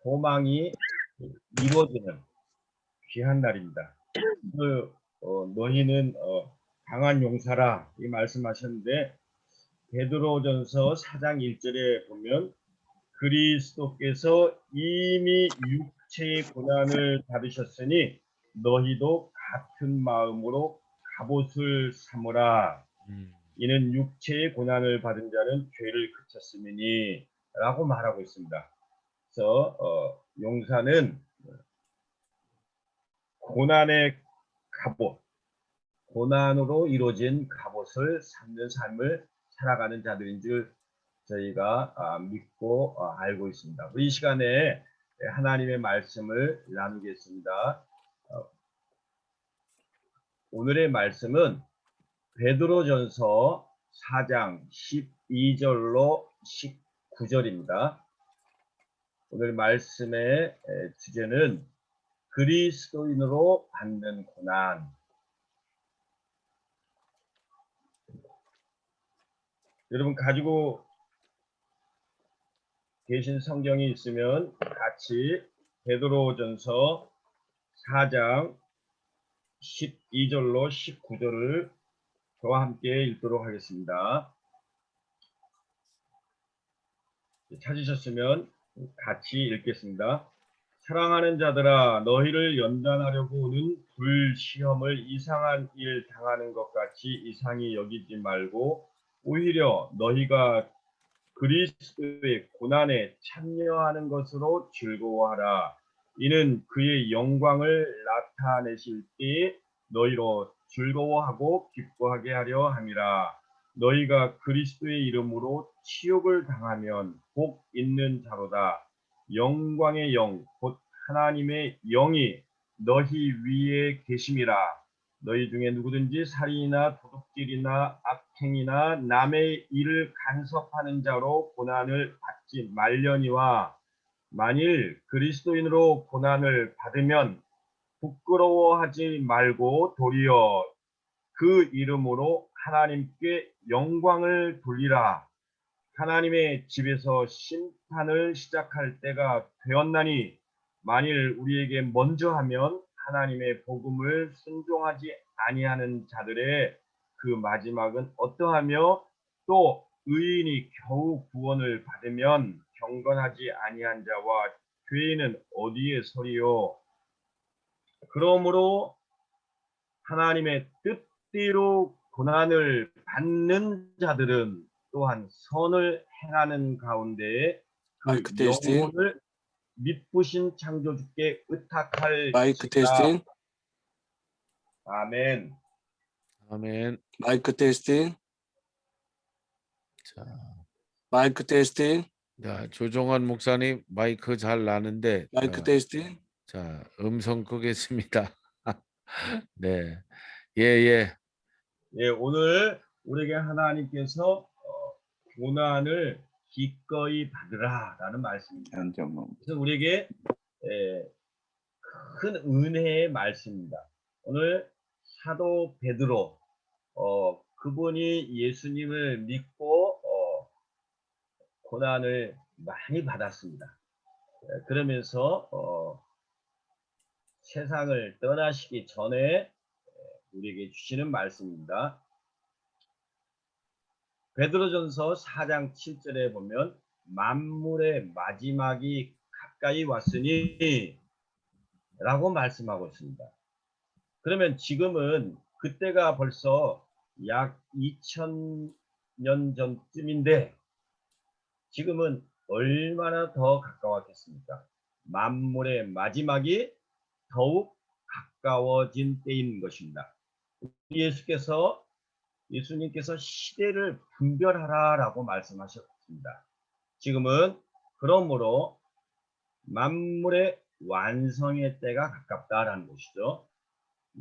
소망이 이루어지는 귀한 날입니다. 너희는 강한 용사라 이 말씀하셨는데 베드로전서 4장 1절에 보면 그리스도께서 이미 육체의 고난을 받으셨으니 너희도 같은 마음으로 갑옷을 삼으라. 이는 육체의 고난을 받은 자는 죄를 그쳤음이니 라고 말하고 있습니다. 그래서 용사는 고난의 갑옷, 고난으로 이루어진 갑옷을 삼는 삶을 살아가는 자들인 줄 저희가 믿고 알고 있습니다. 이 시간에 하나님의 말씀을 나누겠습니다. 오늘의 말씀은 베드로전서 4장 12절로 19절입니다. 오늘 말씀의 주제는 그리스도인으로 받는 고난. 여러분 가지고 계신 성경이 있으면 같이 베드로전서 4장 12절로 19절을 저와 함께 읽도록 하겠습니다. 찾으셨으면 같이 읽겠습니다. 사랑하는 자들아, 너희를 연단하려고 오는 불시험을 이상한 일 당하는 것 같이 이상히 여기지 말고 오히려 너희가 그리스도의 고난에 참여하는 것으로 즐거워하라. 이는 그의 영광을 나타내실 때에 너희로 즐거워하고 기뻐하게 하려 함이라. 너희가 그리스도의 이름으로 치욕을 당하면 복 있는 자로다. 영광의 영, 곧 하나님의 영이 너희 위에 계심이라. 너희 중에 누구든지 살인이나 도둑질이나 악행이나 남의 일을 간섭하는 자로 고난을 받지 말려니와 만일 그리스도인으로 고난을 받으면 부끄러워하지 말고 도리어 그 이름으로 하나님께 영광을 돌리라. 하나님의 집에서 심판을 시작할 때가 되었나니 만일 우리에게 먼저 하면 하나님의 복음을 순종하지 아니하는 자들의 그 마지막은 어떠하며 또 의인이 겨우 구원을 받으면 경건하지 아니한 자와 죄인은 어디에 서리요. 그러므로 하나님의 뜻대로 고난을 받는 자들은 또한 선을 행하는 가운데 그 마이크 테스팅. 영혼을 믿으신 창조주께 의탁할 마이크 지라. 테스팅. 아멘. 아멘. 마이크 테스팅. 자, 마이크 테스팅. 자, 조종환 목사님 마이크 잘 나는데 마이크 테스팅. 자, 음성 끄겠습니다. 네. 예. 예, 오늘 우리에게 하나님께서 고난을 기꺼이 받으라라는 말씀입니다. 그래서 우리에게 큰 은혜의 말씀입니다. 오늘 사도 베드로 그분이 예수님을 믿고 고난을 많이 받았습니다. 그러면서 세상을 떠나시기 전에 우리에게 주시는 말씀입니다. 베드로전서 4장 7절에 보면 만물의 마지막이 가까이 왔으니 라고 말씀하고 있습니다. 그러면 지금은 그때가 벌써 약 2000년 전쯤인데 지금은 얼마나 더 가까웠겠습니까? 만물의 마지막이 더욱 가까워진 때인 것입니다. 예수님께서 시대를 분별하라라고 말씀하셨습니다. 지금은 그러므로 만물의 완성의 때가 가깝다라는 것이죠.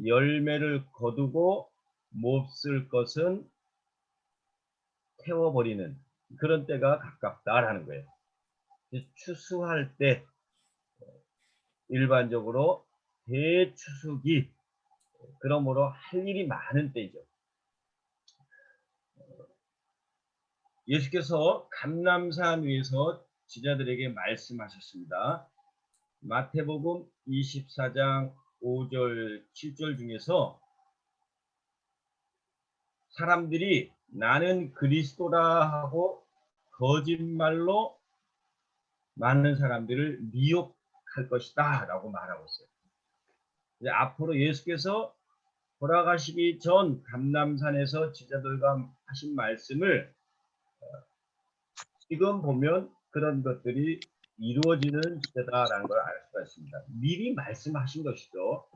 열매를 거두고 몹쓸 것은 태워버리는 그런 때가 가깝다라는 거예요. 추수할 때 일반적으로 대추수기, 그러므로 할 일이 많은 때죠. 예수께서 감람산 위에서 제자들에게 말씀하셨습니다. 마태복음 24장 5절 7절 중에서 사람들이 나는 그리스도라 하고 거짓말로 많은 사람들을 미혹할 것이다 라고 말하고 있어요. 이제 앞으로 예수께서 돌아가시기 전 감람산에서 제자들과 하신 말씀을 지금 보면 그런 것들이 이루어지는 시대다라는 걸 알 수가 있습니다. 미리 말씀하신 것이죠.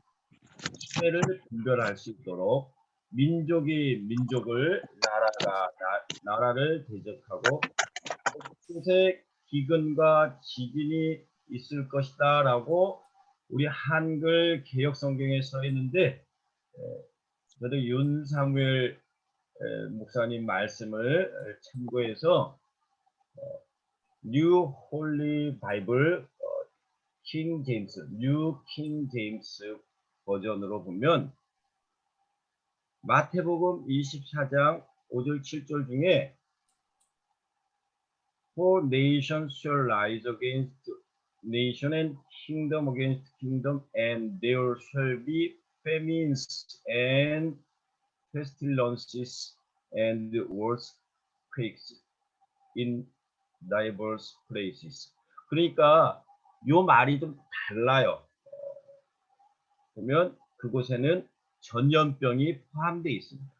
시대를 분별할 수 있도록 민족이 민족을, 나라가 나라를 대적하고 곳곳에 기근과 지진이 있을 것이다 라고 우리 한글 개역 성경에 써 있는데, 저도 윤사무엘 목사님 말씀을 참고해서 뉴 홀리 바이블 킹 제임스, 뉴 킹 제임스 버전으로 보면 마태복음 24장 5절 7절 중에 For nation shall rise against nation and kingdom against kingdom, and there shall be famines and pestilences and earthquakes in diverse places. 그러니까 요 말이 좀 달라요. 보면 그곳에는 전염병이 포함되어 있습니다.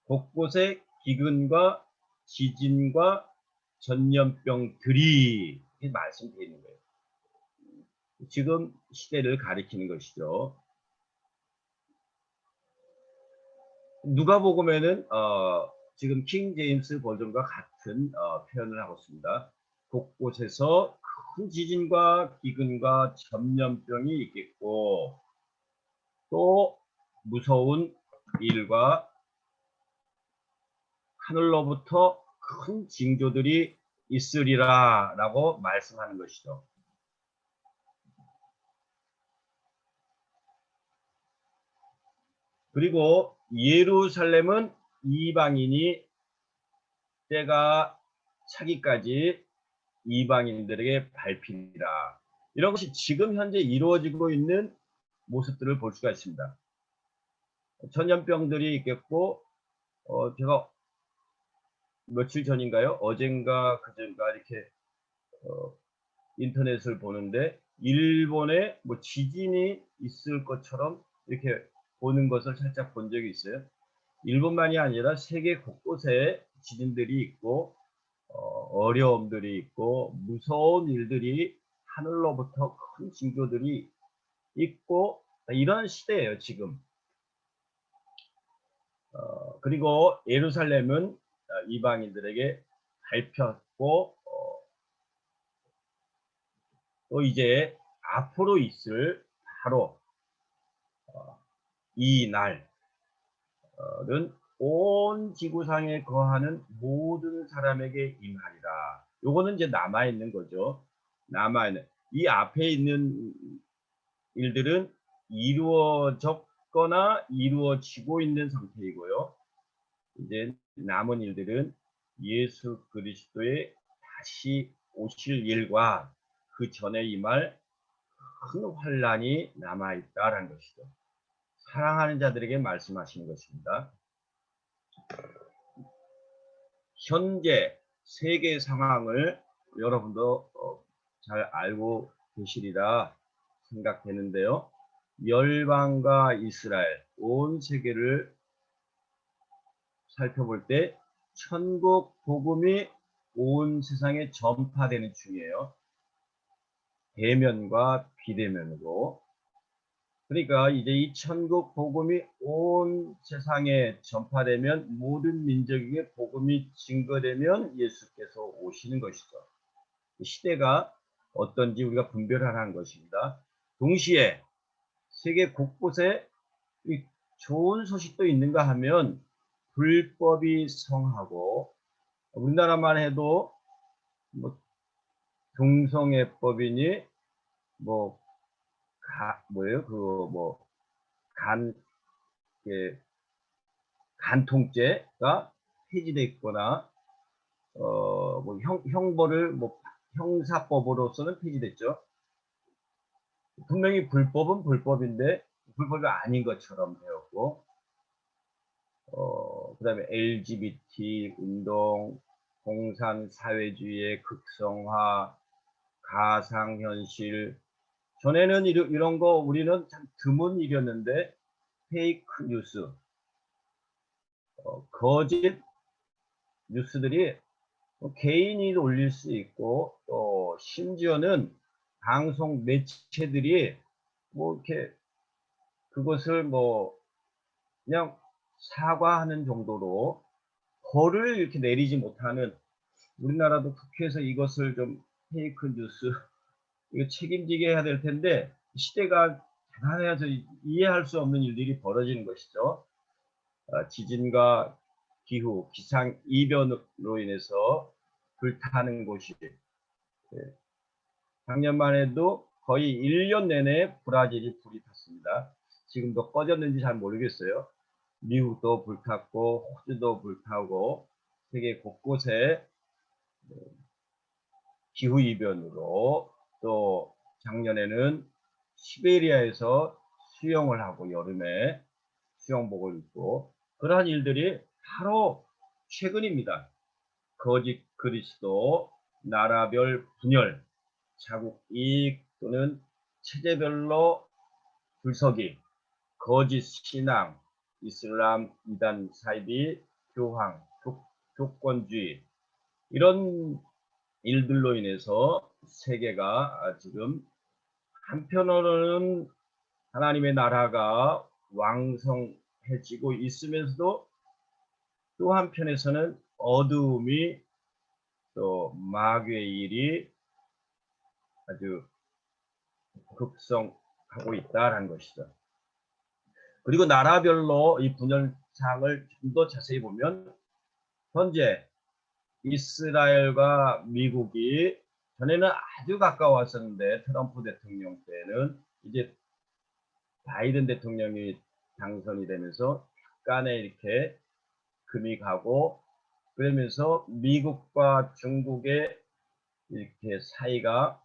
곳곳에 기근과 지진과 전염병들이 말씀되어 있는 거예요. 지금 시대를 가리키는 것이죠. 누가복음에는 지금 킹 제임스 버전과 같은 표현을 하고 있습니다. 곳곳에서 큰 지진과 기근과 전염병이 있겠고 또 무서운 일과 하늘로부터 큰 징조들이 있으리라 라고 말씀하는 것이죠. 그리고 예루살렘은 이방인이 때가 차기까지 이방인들에게 밟히리라. 이런 것이 지금 현재 이루어지고 있는 모습들을 볼 수가 있습니다. 전염병들이 있겠고 제가 며칠 전인가요? 어젠가 그젠가 이렇게 인터넷을 보는데 일본에 뭐 지진이 있을 것처럼 이렇게 보는 것을 살짝 본 적이 있어요. 일본만이 아니라 세계 곳곳에 지진들이 있고 어려움들이 있고 무서운 일들이 하늘로부터 큰 징조들이 있고 이런 시대예요 지금. 그리고 예루살렘은 이방인들에게 밟혔고 또 이제 앞으로 있을 바로 이 날은 온 지구상에 거하는 모든 사람에게 임하리라. 요거는 이제 남아있는 거죠. 남아있는 이 앞에 있는 일들은 이루어졌거나 이루어지고 있는 상태이고요. 이제 남은 일들은 예수 그리스도의 다시 오실 일과 그 전에 임할 큰 환란이 남아있다라는 것이죠. 사랑하는 자들에게 말씀하시는 것입니다. 현재 세계 상황을 여러분도 잘 알고 계시리라 생각되는데요. 열방과 이스라엘, 온 세계를 살펴볼 때 천국 복음이 온 세상에 전파되는 중이에요. 대면과 비대면으로. 그러니까 이제 이 천국 복음이 온 세상에 전파되면 모든 민족에게 복음이 증거되면 예수께서 오시는 것이죠. 시대가 어떤지 우리가 분별하라는 것입니다. 동시에 세계 곳곳에 좋은 소식도 있는가 하면 불법이 성하고 우리나라만 해도 뭐 동성애법이니 뭐 간통죄가 폐지돼 있거나 뭐 형벌을 뭐 형사법으로서는 폐지됐죠. 분명히 불법은 불법인데 불법이 아닌 것처럼 되었고, 그다음에 LGBT 운동, 공산 사회주의의 극성화, 가상현실. 전에는 이런 거 우리는 참 드문 일이었는데, 페이크 뉴스, 거짓 뉴스들이 개인이 올릴 수 있고, 또 심지어는 방송 매체들이 뭐 이렇게 그것을 뭐 그냥 사과하는 정도로 벌을 이렇게 내리지 못하는, 우리나라도 국회에서 이것을 좀 페이크 뉴스 이거 책임지게 해야 될 텐데, 시대가 대단해서 이해할 수 없는 일들이 벌어지는 것이죠. 지진과 기후, 기상 이변으로 인해서 불타는 곳이, 작년만 해도 거의 1년 내내 브라질이 불이 탔습니다. 지금도 꺼졌는지 잘 모르겠어요. 미국도 불탔고 호주도 불타고 세계 곳곳에 기후 이변으로, 또 작년에는 시베리아에서 수영을 하고 여름에 수영복을 입고, 그러한 일들이 바로 최근입니다. 거짓 그리스도, 나라별 분열, 자국 이익 또는 체제별로 줄서기, 거짓 신앙, 이슬람 이단 사이비, 교황, 교권주의, 이런 일들로 인해서 세계가 지금 한편으로는 하나님의 나라가 왕성해지고 있으면서도, 또 한편에서는 어두움이, 또 마귀의 일이 아주 급성하고 있다라는 것이죠. 그리고 나라별로 이 분열상을 좀 더 자세히 보면, 현재 이스라엘과 미국이 전에는 아주 가까웠었는데, 트럼프 대통령 때는 이제 바이든 대통령이 당선이 되면서 약간의 이렇게 금이 가고, 그러면서 미국과 중국의 이렇게 사이가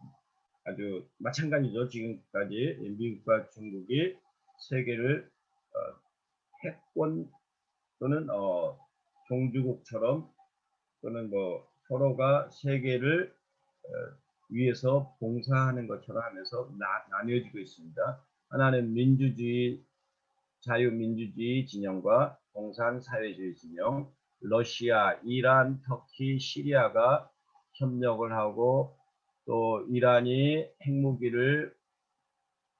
아주 마찬가지죠. 지금까지 미국과 중국이 세계를 패권 또는 종주국처럼, 또는 뭐 서로가 세계를 위해서 봉사하는 것처럼 하면서 나뉘어지고 있습니다. 하나는 민주주의, 자유민주주의 진영과 공산사회주의 진영, 러시아, 이란, 터키, 시리아가 협력을 하고, 또 이란이 핵무기를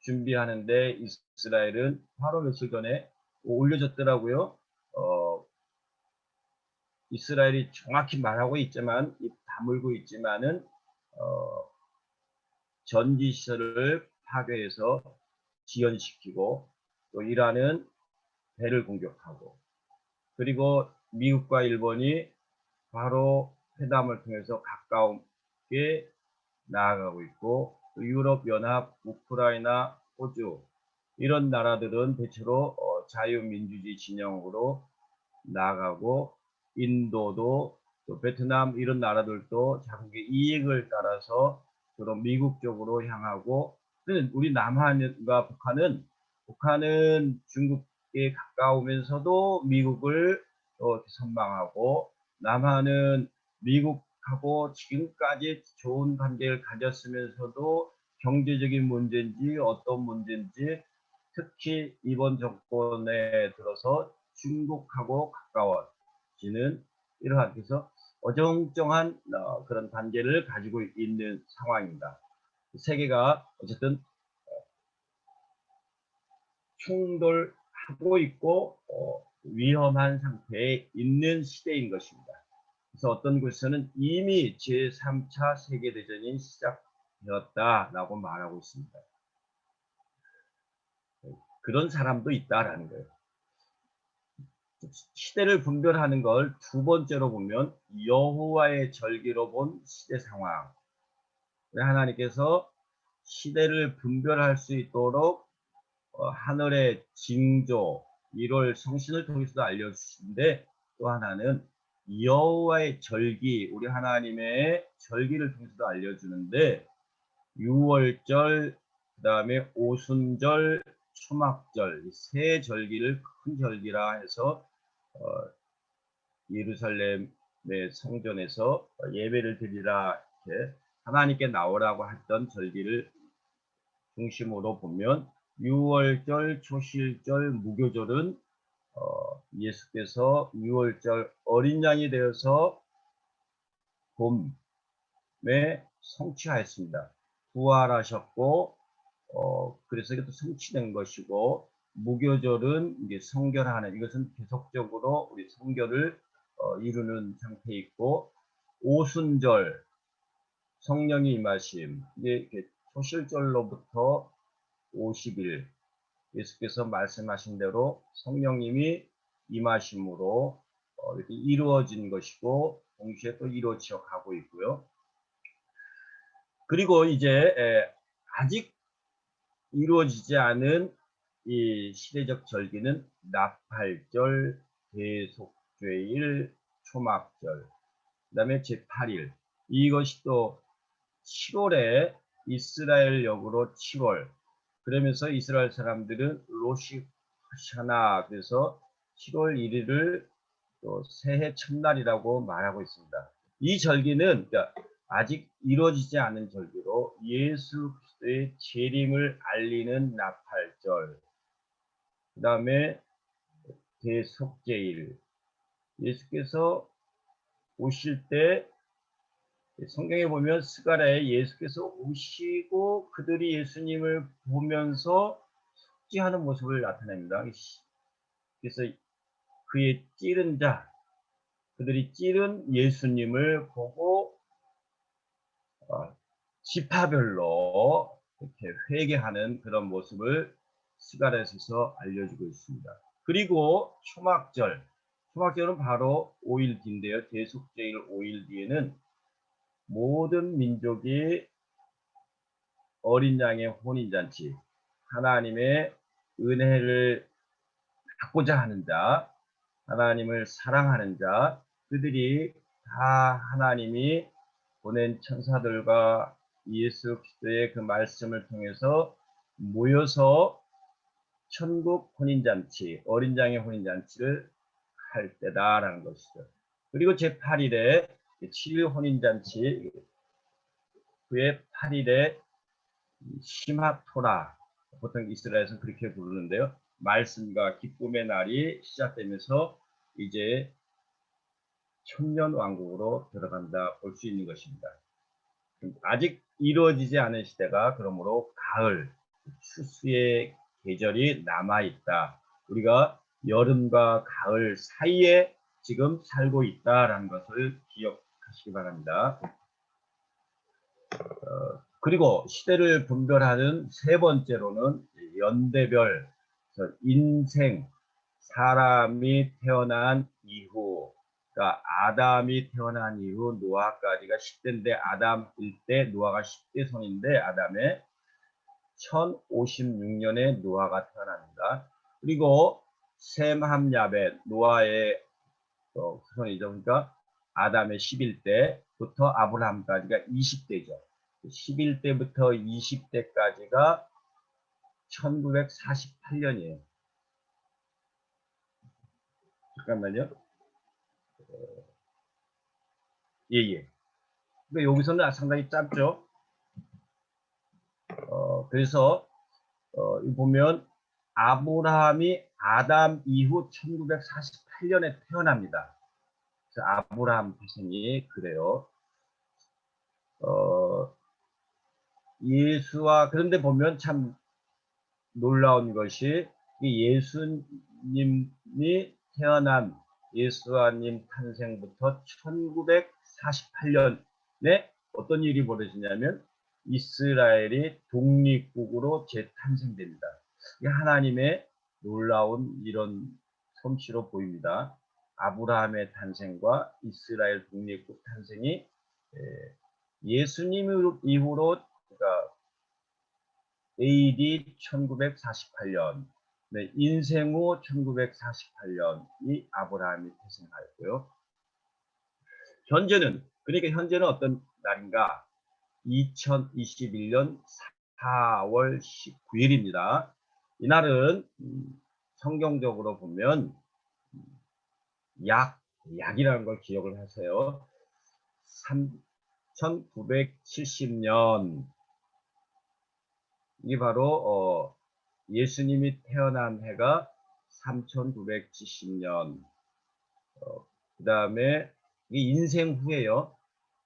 준비하는데 이스라엘은 바로 며칠 전에 올려졌더라고요. 이스라엘이 정확히 말하고 있지만, 입 다물고 있지만은 전지시설을 파괴해서 지연시키고, 또 이란은 배를 공격하고, 그리고 미국과 일본이 바로 회담을 통해서 가까우게 나아가고 있고, 또 유럽연합, 우크라이나, 호주, 이런 나라들은 대체로 자유민주주의 진영으로 나아가고, 인도도, 또 베트남, 이런 나라들도 자국의 이익을 따라서 주로 미국 쪽으로 향하고, 우리 남한과 북한은 중국에 가까우면서도 미국을 선망하고, 남한은 미국하고 지금까지 좋은 관계를 가졌으면서도 경제적인 문제인지 어떤 문제인지, 특히 이번 정권에 들어서 중국하고 가까워지는, 이러한 그래서 어정쩡한 그런 관계를 가지고 있는 상황입니다. 세계가 어쨌든 충돌하고 있고 위험한 상태에 있는 시대인 것입니다. 그래서 어떤 곳에서는 이미 제3차 세계대전이 시작되었다라고 말하고 있습니다. 그런 사람도 있다라는 거예요. 시대를 분별하는 걸 두 번째로 보면, 여호와의 절기로 본 시대 상황. 하나님께서 시대를 분별할 수 있도록 하늘의 징조, 1월 성신을 통해서도 알려주시는데, 또 하나는 여호와의 절기, 우리 하나님의 절기를 통해서도 알려주는데 6월절, 그 다음에 오순절, 초막절, 세 절기를 큰 절기라 해서 예루살렘의 성전에서 예배를 드리라 이렇게 하나님께 나오라고 했던 절기를 중심으로 보면 6월절, 초실절, 무교절은 예수께서 6월절 어린 양이 되어서 봄에 성취하였습니다. 부활하셨고 그래서 이것도 성취된 것이고, 무교절은 이제 성결하는, 이것은 계속적으로 우리 성결을 이루는 상태에 있고, 오순절 성령이 임하심, 이게 초실절로부터 50일 예수께서 말씀하신 대로 성령님이 임하심으로 이렇게 이루어진 것이고, 동시에 또 이루어져 가고 있고요. 그리고 이제 아직 이루어지지 않은 이 시대적 절기는 나팔절, 대속죄일, 초막절, 그 다음에 제8일. 이것이 또 7월에 이스라엘 역으로 7월. 그러면서 이스라엘 사람들은 로시 하샤나, 그래서 7월 1일을 또 새해 첫날이라고 말하고 있습니다. 이 절기는 그러니까 아직 이루어지지 않은 절기로 예수 그리스도의 재림을 알리는 나팔절, 그 다음에 대속죄일, 예수께서 오실 때 성경에 보면 스가랴에 예수께서 오시고 그들이 예수님을 보면서 속죄하는 모습을 나타냅니다. 그래서 그의 찌른 자, 그들이 찌른 예수님을 보고 지파별로 이렇게 회개하는 그런 모습을 스가랴에서 알려주고 있습니다. 그리고 초막절은 바로 5일 뒤인데요. 대속죄일 5일 뒤에는 모든 민족이 어린 양의 혼인잔치, 하나님의 은혜를 받고자 하는 자, 하나님을 사랑하는 자, 그들이 다 하나님이 보낸 천사들과 예수 그리스도의 그 말씀을 통해서 모여서 천국 혼인잔치, 어린 양의 혼인잔치를 할 때다라는 것이죠. 그리고 제8일에 7일 혼인잔치, 그의 8일에 시마토라, 보통 이스라엘에서는 그렇게 부르는데요. 말씀과 기쁨의 날이 시작되면서 이제 천년 왕국으로 들어간다 볼 수 있는 것입니다. 아직 이루어지지 않은 시대가 그러므로 가을, 추수의 계절이 남아있다. 우리가 여름과 가을 사이에 지금 살고 있다라는 것을 기억하시기 바랍니다. 그리고 시대를 분별하는 세 번째로는 연대별, 인생, 사람이 태어난 이후, 그러니까 아담이 태어난 이후 노아까지가 10대인데 아담일 때 노아가 10대 손인데 아담의 1056년에 노아가 태어납니다. 그리고 셈, 함, 야벳, 노아의 후손이죠. 그러니까 아담의 11대부터 아브라함까지가 20대죠. 11대부터 20대까지가 1948년이에요. 잠깐만요. 예. 그러니까 여기서는 상당히 짧죠. 그래서 보면 아브라함이 아담 이후 1948년에 태어납니다. 그래서 아브라함 태생이 그래요. 그런데 보면 참 놀라운 것이 예수님이 태어난 예수님 탄생부터 1948년에 어떤 일이 벌어지냐면 이스라엘이 독립국으로 재탄생됩니다. 이게 하나님의 놀라운 이런 솜씨로 보입니다. 아브라함의 탄생과 이스라엘 독립국 탄생이 예수님 이후로, 그러니까 AD 1948년, 인생 후 1948년이 아브라함이 태생하였고요. 그러니까 현재는 어떤 날인가? 2021년 4월 19일입니다. 이날은 성경적으로 보면 약이라는 걸 기억을 하세요. 3970년, 이게 바로 예수님이 태어난 해가 3970년, 그 다음에 이게 인생 후예요.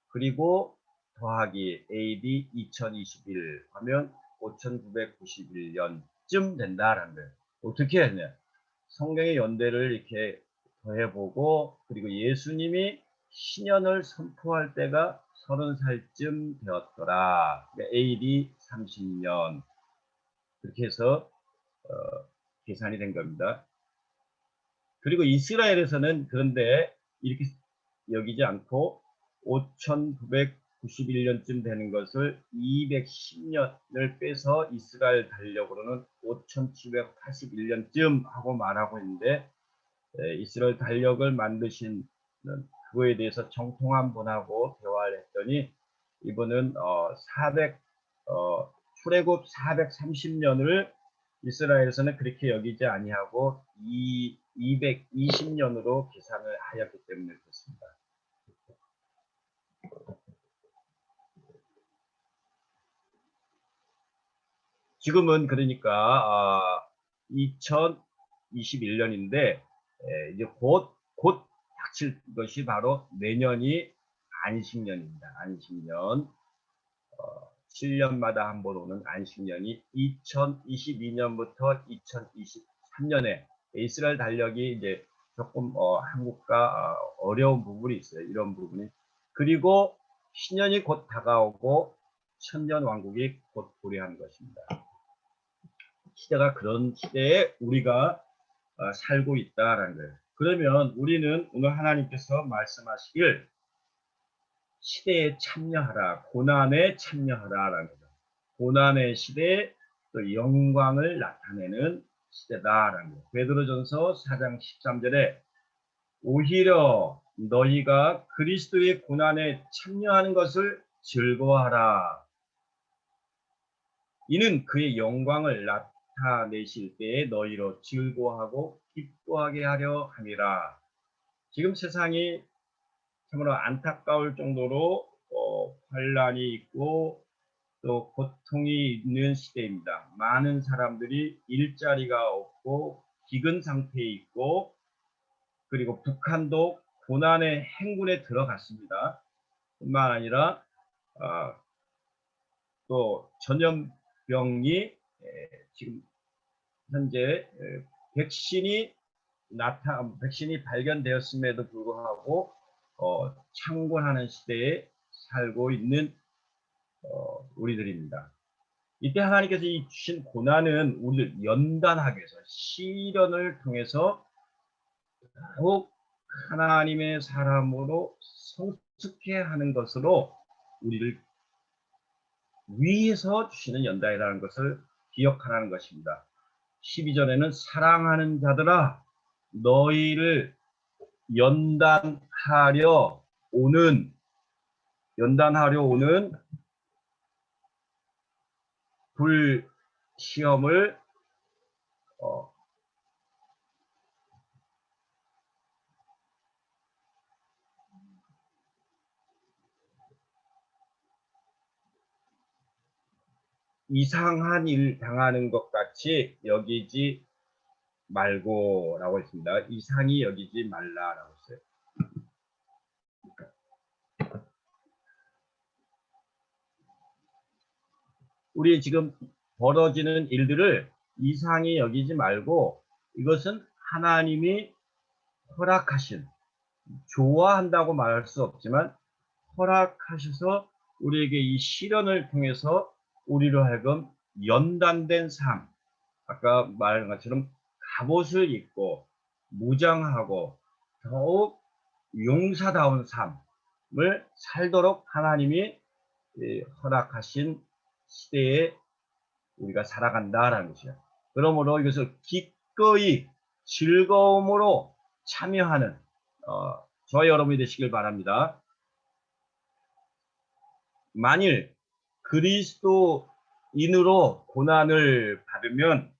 그리고 더하기 AD 2021 하면 5991년쯤 된다라는 거예요. 어떻게 했냐? 성경의 연대를 이렇게 더해보고, 그리고 예수님이 신년을 선포할 때가 30살쯤 되었더라. 그러니까 AD 30년. 그렇게 해서 계산이 된 겁니다. 그리고 이스라엘에서는 그런데 이렇게 여기지 않고 5991년쯤 되는 것을 210년을 빼서 이스라엘 달력으로는 5781년쯤 하고 말하고 있는데, 이스라엘 달력을 만드신 그거에 대해서 정통한 분하고 대화를 했더니, 이분은 출애굽 430년을 이스라엘에서는 그렇게 여기지 아니하고 220년으로 계산을 하였기 때문에 그렇습니다. 지금은 그러니까 2021년인데 이제 곧 닥칠 것이 바로 내년이 안식년입니다. 안식년. 7년마다 한 번 오는 안식년이 2022년부터 2023년에 이스라엘 달력이 이제 조금 한국과 어려운 부분이 있어요. 이런 부분이. 그리고 신년이 곧 다가오고 천년 왕국이 곧 도래하는 것입니다. 시대가 그런 시대에 우리가 살고 있다라는 거예요. 그러면 우리는 오늘 하나님께서 말씀하시길 시대에 참여하라, 고난에 참여하라라는 거죠. 고난의 시대에 또 영광을 나타내는 시대다라는 거예요. 베드로전서 4장 13절에 오히려 너희가 그리스도의 고난에 참여하는 것을 즐거워하라. 이는 그의 영광을 나타내실 때에 너희로 즐거워하고 기뻐하게 하려 함이라. 지금 세상이 참으로 안타까울 정도로 환란이 있고 또 고통이 있는 시대입니다. 많은 사람들이 일자리가 없고 기근 상태에 있고, 그리고 북한도 고난의 행군에 들어갔습니다. 뿐만 아니라 또 전염병이 지금 현재 백신이 발견되었음에도 불구하고 창궐하는 시대에 살고 있는 우리들입니다. 이때 하나님께서 이 주신 고난은 우리를 연단하기 위해서, 시련을 통해서 더욱 하나님의 사람으로 성숙해 하는 것으로 우리를 위해서 주시는 연단이라는 것을 기억하라는 것입니다. 12절에는 사랑하는 자들아 너희를 연단하려 오는 불시험을 이상한 일 당하는 것 같이 여기지 말고 라고 했습니다. 이상히 여기지 말라라고 했어요. 우리 지금 벌어지는 일들을 이상히 여기지 말고, 이것은 하나님이 허락하신, 좋아한다고 말할 수 없지만 허락하셔서 우리에게 이 시련을 통해서 우리로 하여금 연단된 삶, 아까 말한 것처럼 갑옷을 입고 무장하고 더욱 용사다운 삶을 살도록 하나님이 허락하신 시대에 우리가 살아간다라는 것이죠. 그러므로 이것을 기꺼이 즐거움으로 참여하는 저와 여러분이 되시길 바랍니다. 만일 그리스도인으로 고난을 받으면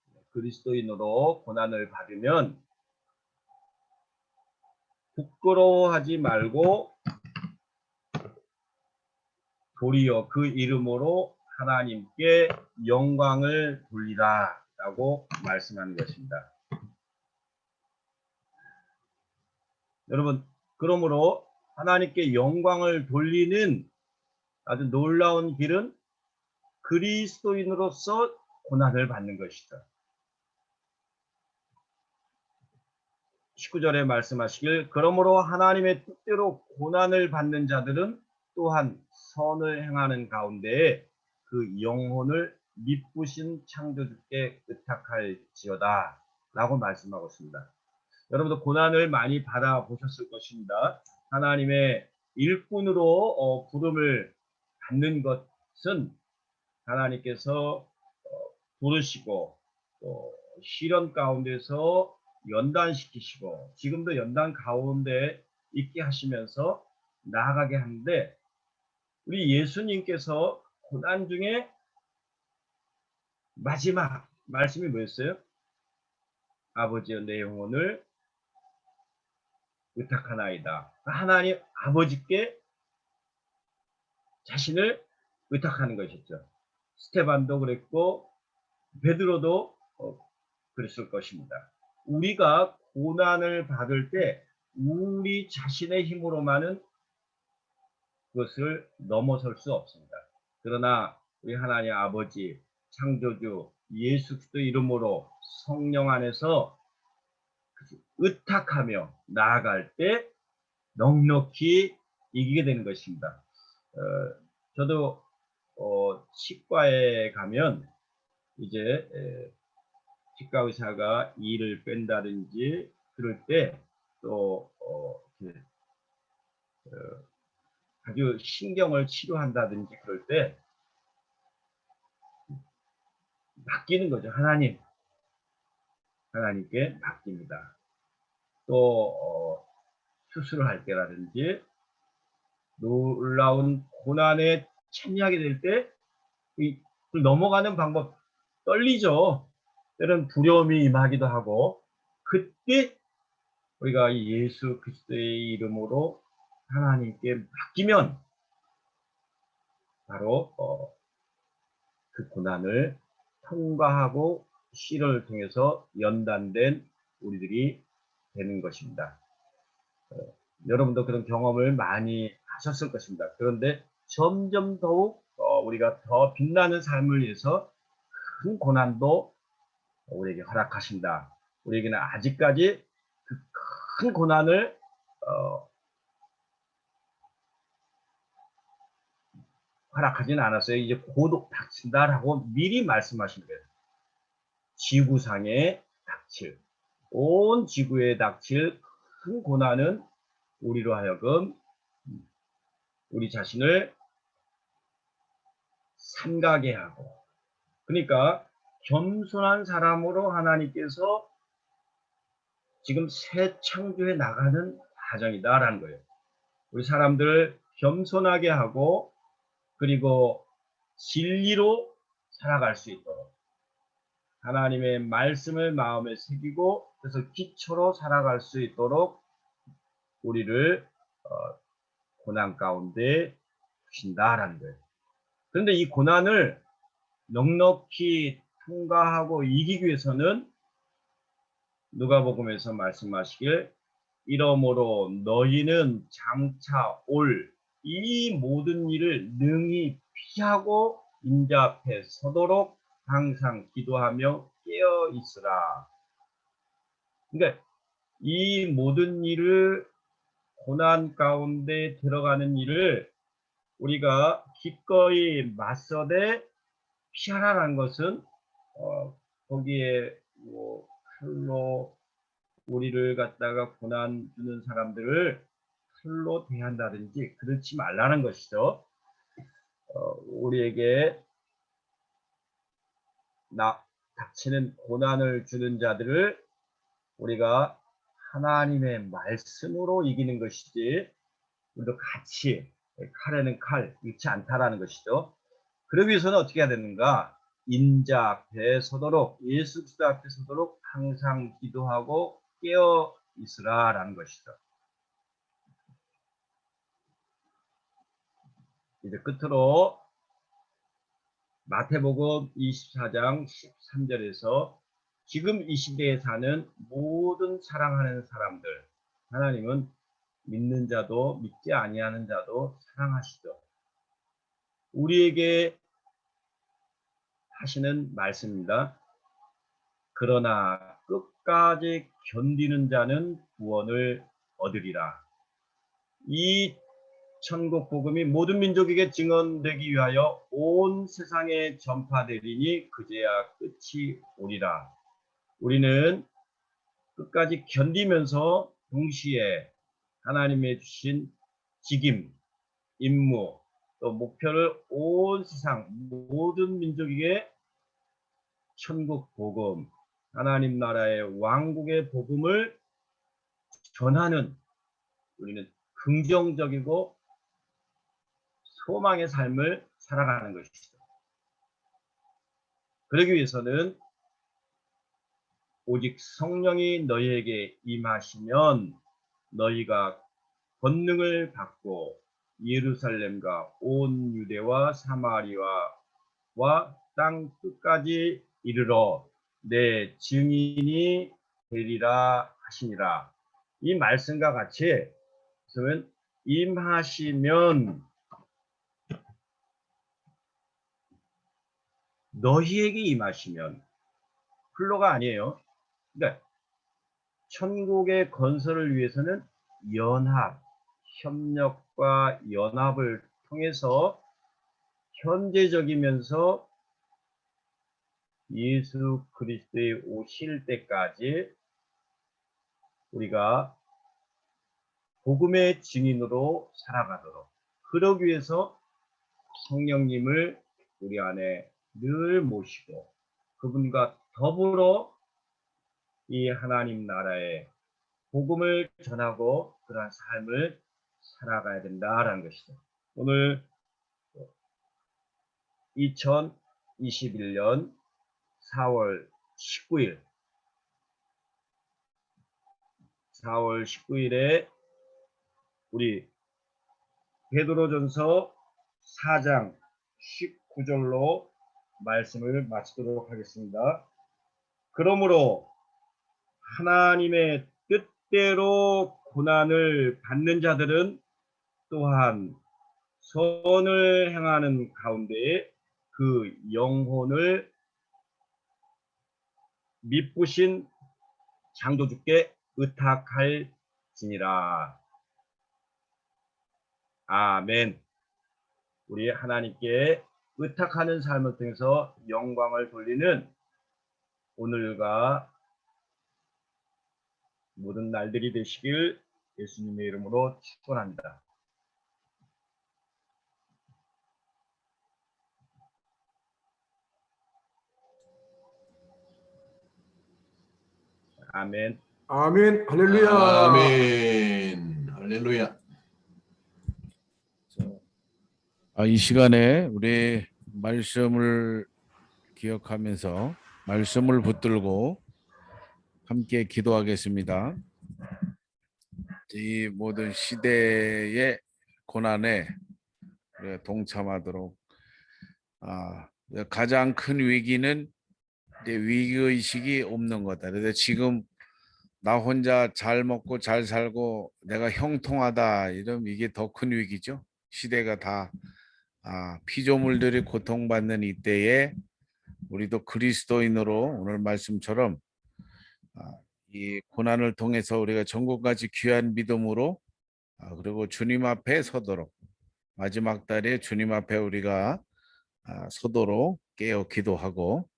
부끄러워하지 말고 도리어 그 이름으로 하나님께 영광을 돌리라 라고 말씀하는 것입니다. 여러분, 그러므로 하나님께 영광을 돌리는 아주 놀라운 길은 그리스도인으로서 고난을 받는 것이다. 19절에 말씀하시길 그러므로 하나님의 뜻대로 고난을 받는 자들은 또한 선을 행하는 가운데에 그 영혼을 미쁘신 창조주께 의탁할지어다 라고 말씀하고 있습니다. 여러분도 고난을 많이 받아보셨을 것입니다. 하나님의 일꾼으로 부름을 받는 것은 하나님께서 부르시고 또 시련 가운데서 연단시키시고 지금도 연단 가운데 있게 하시면서 나아가게 하는데 우리 예수님께서 고난 중에 마지막 말씀이 뭐였어요? 아버지여 내 영혼을 의탁하나이다. 하나님 아버지께 자신을 의탁하는 것이죠. 스테반도 그랬고 베드로도 그랬을 것입니다. 우리가 고난을 받을 때 우리 자신의 힘으로만은 그것을 넘어설 수 없습니다. 그러나 우리 하나님 아버지 창조주 예수 그리스도 이름으로 성령 안에서 의탁하며 나아갈 때 넉넉히 이기게 되는 것입니다. 저도 치과에 가면 이제 치과 의사가 이를 뺀다든지 그럴 때 또 아주 신경을 치료한다든지 그럴 때 맡기는 거죠. 하나님께 맡깁니다. 또 수술을 할 때라든지 놀라운 고난에 참여하게 될 때 넘어가는 방법 떨리죠. 때론 두려움이 임하기도 하고 그때 우리가 예수 그리스도의 이름으로 하나님께 맡기면 바로 그 고난을 통과하고 시련을 통해서 연단된 우리들이 되는 것입니다. 여러분도 그런 경험을 많이 하셨을 것입니다. 그런데 점점 더욱 우리가 더 빛나는 삶을 위해서 큰 고난도 우리에게 허락하신다. 우리에게는 아직까지 그 큰 고난을 허락하지는 않았어요. 이제 곧 닥친다라고 미리 말씀하신 거예요. 지구상에 닥칠, 온 지구에 닥칠 큰 고난은 우리로 하여금 우리 자신을 삼가게 하고, 그러니까 겸손한 사람으로 하나님께서 지금 새 창조해 나가는 과정이다라는 거예요. 우리 사람들을 겸손하게 하고 그리고 진리로 살아갈 수 있도록 하나님의 말씀을 마음에 새기고 그래서 기초로 살아갈 수 있도록 우리를 고난 가운데 두신다라는 거예요. 그런데 이 고난을 넉넉히 통과하고 이기기 위해서는 누가복음에서 말씀하시길 이러므로 너희는 장차 올 이 모든 일을 능히 피하고 인자 앞에 서도록 항상 기도하며 깨어 있으라. 그러니까 이 모든 일을 고난 가운데 들어가는 일을 우리가 기꺼이 맞서되 피하라는 것은 거기에 뭐 칼로 우리를 갖다가 고난 주는 사람들을 칼로 대한다든지 그렇지 말라는 것이죠. 우리에게 닥치는 고난을 주는 자들을 우리가 하나님의 말씀으로 이기는 것이지 우리도 같이 칼에는 칼, 잃지 않다라는 것이죠. 그러기 위해서는 어떻게 해야 되는가? 인자 앞에 서도록, 예수 그리스도 앞에 서도록 항상 기도하고 깨어 있으라라는 것이죠. 이제 끝으로 마태복음 24장 13절에서 지금 이 시대에 사는 모든 사랑하는 사람들, 하나님은 믿는 자도 믿지 아니하는 자도 사랑하시죠. 우리에게 하시는 말씀입니다. 그러나 끝까지 견디는 자는 구원을 얻으리라. 이 천국 복음이 모든 민족에게 증언되기 위하여 온 세상에 전파되리니 그제야 끝이 오리라. 우리는 끝까지 견디면서 동시에 하나님의 주신 직임, 임무, 또 목표를 온 세상 모든 민족에게 천국 복음, 하나님 나라의 왕국의 복음을 전하는 우리는 긍정적이고 소망의 삶을 살아가는 것이죠. 그러기 위해서는 오직 성령이 너희에게 임하시면 너희가 권능을 받고 예루살렘과 온 유대와 사마리아와 땅 끝까지 이르러 내 증인이 되리라 하시니라. 이 말씀과 같이 그러면 임하시면 너희에게 임하시면 플로가 아니에요. 그러니까 천국의 건설을 위해서는 연합, 협력과 연합을 통해서 현재적이면서 예수 그리스도의 오실 때까지 우리가 복음의 증인으로 살아가도록, 그러기 위해서 성령님을 우리 안에 늘 모시고 그분과 더불어 이 하나님 나라의 복음을 전하고 그러한 삶을 살아가야 된다라는 것이죠. 오늘 2021년 4월 19일에 우리 베드로전서 4장 19절로 말씀을 마치도록 하겠습니다. 그러므로 하나님의 뜻대로 고난을 받는 자들은 또한 선을 행하는 가운데에 그 영혼을 미쁘신 창조주께 의탁할지니라. 아멘. 우리 하나님께 의탁하는 삶을 통해서 영광을 돌리는 오늘과 모든 날들이 되시길 예수님의 이름으로 축원합니다. 아멘. 아멘. 할렐루야. 아멘. 할렐루야. 이 시간에 우리 말씀을 기억하면서 말씀을 붙들고 함께 기도하겠습니다. 이 모든 시대의 고난에 우리가 동참하도록 가장 큰 위기는 이제 위기의식이 없는 거다. 그래서 지금 나 혼자 잘 먹고 잘 살고 내가 형통하다 이러면 이게 더 큰 위기죠. 시대가 다 피조물들이 고통받는 이때에 우리도 그리스도인으로 오늘 말씀처럼 이 고난을 통해서 우리가 천국까지 귀한 믿음으로 그리고 주님 앞에 서도록 마지막 달에 주님 앞에 우리가 서도록 깨어 기도하고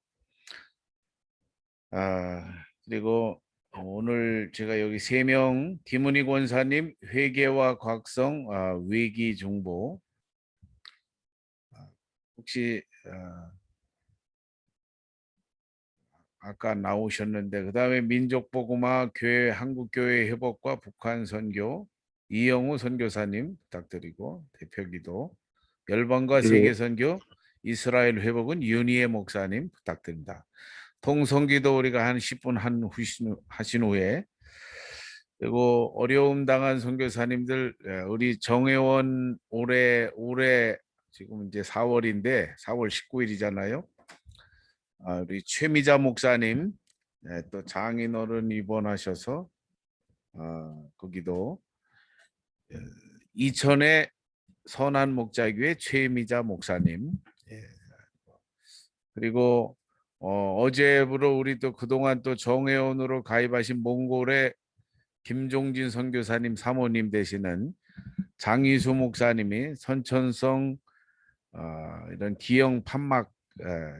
그리고 오늘 제가 여기 3명 김은희 권사님 회개와 각성 위기 정보 혹시 아까 나오셨는데 그 다음에 민족복음화 교회 한국교회 회복과 북한 선교 이영우 선교사님 부탁드리고 대표기도 열방과 세계선교 이스라엘 회복은 윤희의 목사님 부탁드립니다. 통성기도 우리가 한 10분 하신 후에 그리고 어려움 당한 선교사님들 우리 정회원 올해 지금 이제 4월인데 4월 19일이잖아요. 우리 최미자 목사님 또 장인어른 입원하셔서 거기도 이천의 선한 목자교회 최미자 목사님 그리고 어제부로 우리 또 그동안 또 정회원으로 가입하신 몽골의 김종진 선교사님 사모님 되시는 장희수 목사님이 선천성 이런 기형 판막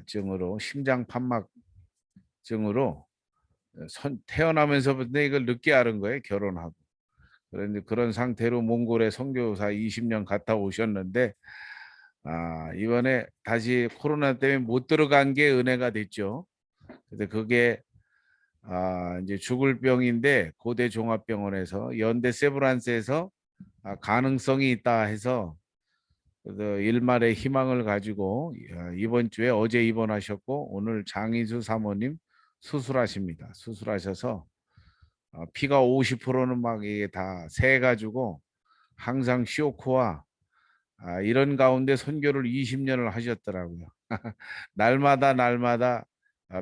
증으로 심장 판막 증으로 태어나면서부터 이걸 늦게 앓은 거예요. 결혼하고. 그런데 그런 상태로 몽골에 선교사 20년 갔다 오셨는데 이번에 다시 코로나 때문에 못 들어간 게 은혜가 됐죠. 근데 그게 이제 죽을 병인데 고대 종합병원에서 연대 세브란스에서 가능성이 있다 해서 일말의 희망을 가지고 이번 주에 어제 입원하셨고 오늘 장희수 사모님 수술하십니다. 수술하셔서 피가 50%는 막 이게 다 새가지고 항상 쇼크와 이런 가운데 선교를 20년을 하셨더라고요. 날마다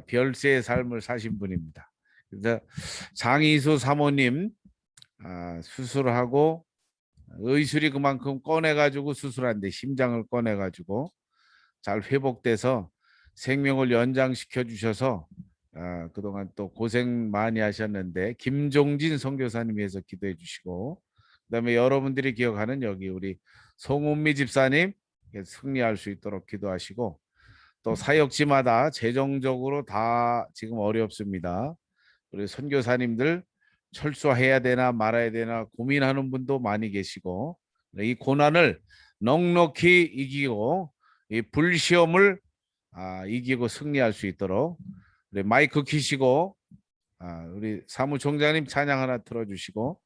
별세의 삶을 사신 분입니다. 그래서 장희수 사모님 수술하고 의술이 그만큼 꺼내가지고 수술한데 심장을 꺼내가지고 잘 회복돼서 생명을 연장시켜 주셔서 그동안 또 고생 많이 하셨는데 김종진 선교사님 위해서 기도해 주시고 그다음에 여러분들이 기억하는 여기 우리 송은미 집사님 승리할 수 있도록 기도하시고 또 사역지마다 재정적으로 다 지금 어렵습니다. 우리 선교사님들 철수해야 되나 말아야 되나 고민하는 분도 많이 계시고 이 고난을 넉넉히 이기고 이 불시험을 이기고 승리할 수 있도록 우리 마이크 키시고 우리 사무총장님 찬양 하나 틀어주시고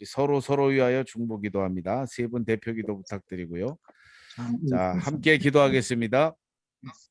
서로 위하여 중보기도합니다. 세 분 대표기도 부탁드리고요. 자, 함께 기도하겠습니다.